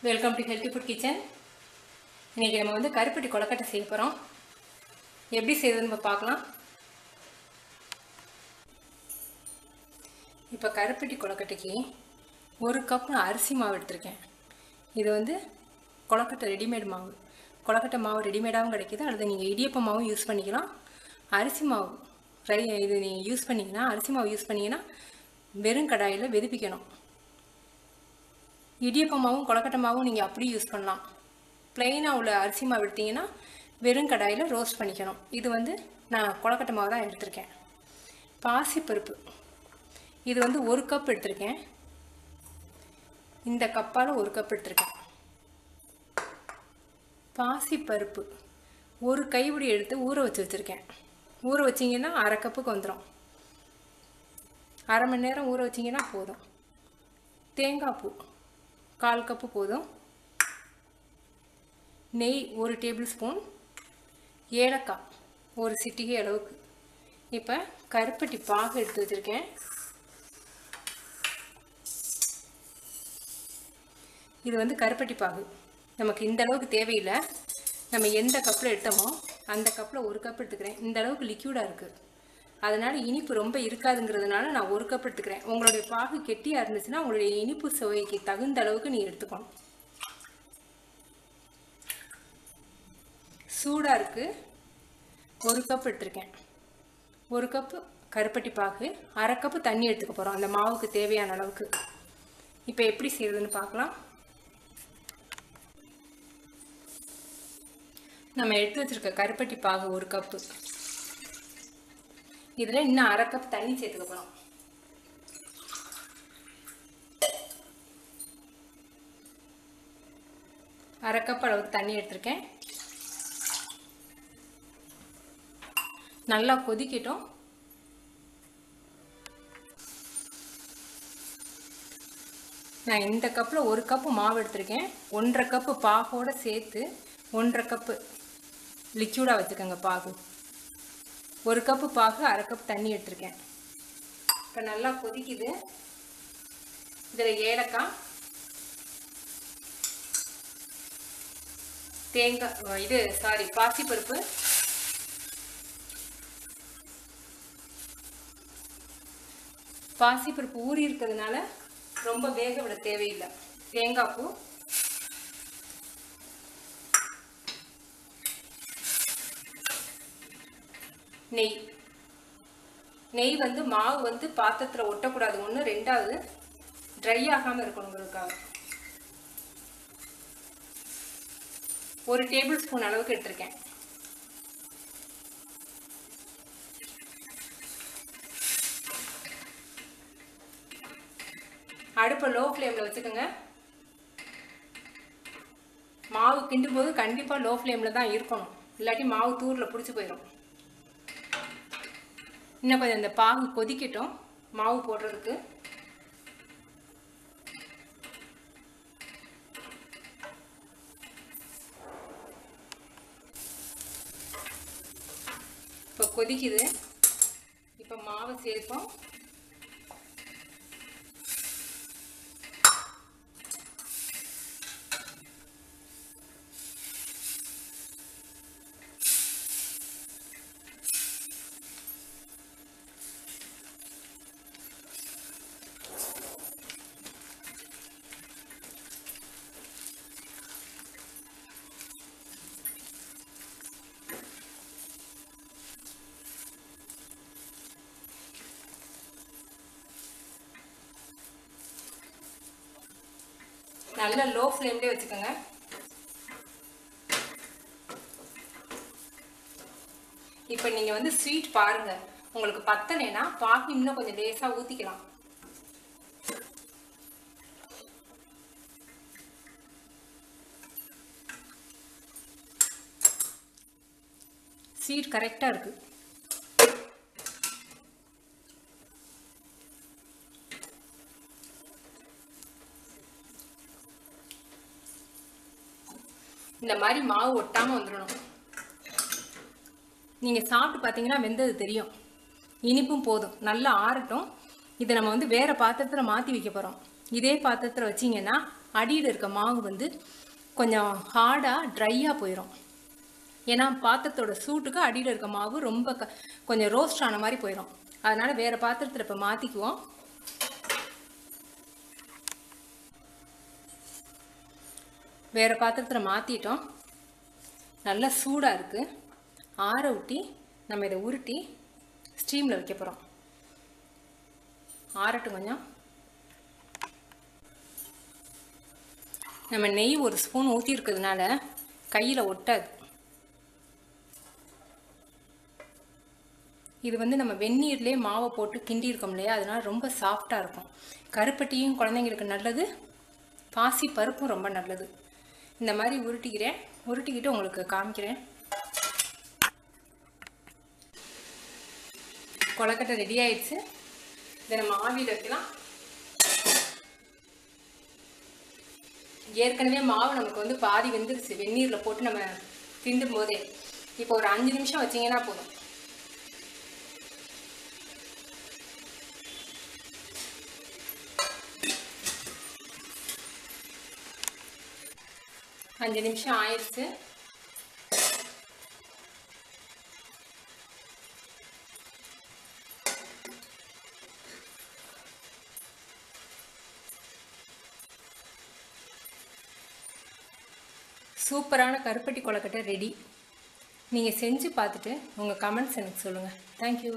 Welcome to healthy food kitchen. இன்றைக்கி நம்ம வந்து கருப்பட்டி கொழுக்கட்டை செய்ய போகிறோம். எப்படி செய்யறதுன்னு நம்ம பார்க்கலாம். இப்போ கருப்பட்டி கொழுக்கட்டைக்கு 1 கப் அரிசி மாவு எடுத்திருக்கேன். இது வந்து கொழுக்கட்டை ரெடிமேட் மாவு. கொழுக்கட்டை மாவு ரெடிமேடாகவும் கிடைக்கிது, அல்லது நீங்கள் இடியப்ப மாவும் யூஸ் பண்ணிக்கலாம். அரிசி மாவு இது நீங்கள் யூஸ் பண்ணிங்கன்னா, அரிசி மாவு யூஸ் பண்ணிங்கன்னா வெறும் கடாயில் வெதுப்பிக்கணும். இடியப்ப மாவும் கொழுக்கட்டை மாவும் நீங்கள் அப்படியே யூஸ் பண்ணலாம். ப்ளைனாக உள்ள அரிசி மாவு எடுத்திங்கன்னா வெறும் கடாயில் ரோஸ்ட் பண்ணிக்கணும். இது வந்து நான் கொழுக்கட்டை மாவு தான் எடுத்திருக்கேன். பாசிப்பருப்பு இது வந்து 1 கப் எடுத்திருக்கேன். இந்த கப்பால் 1 கப் எடுத்திருக்கேன். பாசிப்பருப்பு 1 கைப்பிடி எடுத்து ஊற வச்சுருக்கேன். ஊற வச்சிங்கன்னா அரை கப்புக்கு வந்துடும். அரை மணி நேரம் ஊற வச்சிங்கன்னா போதும். தேங்காய் பூ 1/4 கப்பு போதும். நெய் 1 டேபிள் ஸ்பூன். ஏலக்காய் 1 சிட்டிகை அளவுக்கு. இப்போ கருப்பட்டி பாகு எடுத்து வச்சுருக்கேன். இது வந்து கருப்பட்டி பாகு நமக்கு இந்த அளவுக்கு தேவையில்லை. நம்ம எந்த கப்பில் எடுத்தோமோ அந்த கப்பில் 1 கப் எடுத்துக்கிறேன். இந்த அளவுக்கு லிக்யூடாக இருக்குது, அதனால் இனிப்பு ரொம்ப இருக்காதுங்கிறதுனால நான் 1 கப் எடுத்துக்கிறேன். உங்களுடைய பாகு கெட்டியாக இருந்துச்சுன்னா உங்களுடைய இனிப்பு சுவைக்கு தகுந்த அளவுக்கு நீங்கள் எடுத்துக்கணும். சூடாக இருக்குது. 1 கப் எடுத்துருக்கேன். 1 கப்பு கருப்பட்டி பாகு, அரை கப்பு தண்ணி எடுத்துக்க போகிறோம் அந்த மாவுக்கு தேவையான அளவுக்கு. இப்போ எப்படி செய்யறதுன்னு பார்க்கலாம். நம்ம எடுத்து வச்சுருக்க கருப்பட்டி பாகு 1 கப்பு, இதில் இன்னும் அரை கப் தண்ணி சேர்த்துக்க போகிறோம். அரை கப் அளவுக்கு தண்ணி எடுத்திருக்கேன். நல்லா கொதிக்கட்டும். நான் இந்த கப்பில் 1 கப்பு மாவு எடுத்திருக்கேன். 1.5 கப்பு பாகோடு சேர்த்து 1.5 கப்பு லிக்யூடாக வச்சுக்கோங்க பாகு. 1 கப்பு பாகு, அரை கப் தண்ணி எடுத்திருக்கேன். இப்போ நல்லா கொதிக்குது. இதில் ஏலக்காய், தேங்காய் பாசிப்பருப்பு, பாசிப்பருப்பு ஊறி இருக்கிறதுனால ரொம்ப வேக விட தேவையில்லை. தேங்காய் பூ, நெய் வந்து மாவு வந்து பாத்திரத்தில் ஒட்டக்கூடாது. 1, 2வது ட்ரை ஆகாமல் இருக்கணுங்கிறதுக்காக 1 டேபிள் ஸ்பூன் அளவுக்கு எடுத்திருக்கேன். அடுப்பை லோ ஃப்ளேமில் வச்சுக்கோங்க. மாவு கிண்டும் போது கண்டிப்பாக லோ ஃப்ளேமில் தான் இருக்கணும், இல்லாட்டி மாவு தூரில் பிடிச்சி போயிடும். இன்னும் கொஞ்சம் இந்த பாகு கொதிக்கட்டும் மாவு போடுறதுக்கு. இப்போ கொதிக்குது. இப்போ மாவை சேர்ப்போம். நல்ல லோ ஃப்ளேம்லேயே வச்சுக்கோங்க. இப்போ நீங்கள் வந்து ஸ்வீட் பாருங்கள், உங்களுக்கு பத்தலைன்னா பாகு இன்னும் கொஞ்சம் லேசாக ஊற்றிக்கலாம். ஸ்வீட் கரெக்டாக இருக்குது. இந்த மாதிரி மாவு ஒட்டாமல் வந்துடணும். நீங்கள் சாப்பிட்டு பார்த்தீங்கன்னா வெந்தது தெரியும். இனிப்பும் போதும், நல்லா ஆறட்டும். இதை நம்ம வந்து வேறு பாத்திரத்தில் மாற்றி வைக்க போகிறோம். இதே பாத்திரத்தில் வச்சிங்கன்னா அடியில் இருக்க மாவு வந்து கொஞ்சம் ஹார்டாக ட்ரையாக போயிடும். ஏன்னா பாத்திரத்தோட சூட்டுக்கு அடியில் இருக்க மாவு ரொம்ப கொஞ்சம் ரோஸ்ட் ஆன மாதிரி போயிடும். அதனால் வேறு பாத்திரத்தில் இப்போ மாற்றிக்குவோம். வேறு பாத்திரத்தில் மாற்றிட்டோம். நல்லா சூடாக இருக்குது. ஆற ஊற்றி நம்ம இதை உருட்டி ஸ்டீமில் வைக்க போகிறோம். ஆறட்டும் கொஞ்சம். நம்ம நெய் ஒரு ஸ்பூன் ஊற்றி இருக்கிறதுனால கையில் ஒட்டாது. இது வந்து நம்ம வெந்நீர்லேயே மாவை போட்டு கிண்டி இருக்கோம் இல்லையா, அதனால் ரொம்ப சாஃப்டாக இருக்கும். கருப்பட்டியும் குழந்தைங்களுக்கு நல்லது, பாசி பருப்பும் ரொம்ப நல்லது. இந்த மாதிரி உருட்டிக்கிட்டு உங்களுக்கு காமிக்கிறேன். கொழுக்கட்டை ரெடி ஆயிடுச்சு. இதை நம்ம ஆவியில் வைக்கலாம். ஏற்கனவே மாவு நமக்கு வந்து பாதி வெந்துருச்சு வெந்நீரில் போட்டு நம்ம கிண்டும் போதே. இப்போ ஒரு 5 நிமிஷம் வச்சிங்கன்னா போதும். அஞ்சு நிமிஷம் ஆயிடுச்சு. சூப்பரான கருப்பட்டி கொழுக்கட்டை ரெடி. நீங்கள் செஞ்சு பார்த்துட்டு உங்கள் கமெண்ட்ஸ் எனக்கு சொல்லுங்கள். தேங்க்யூ.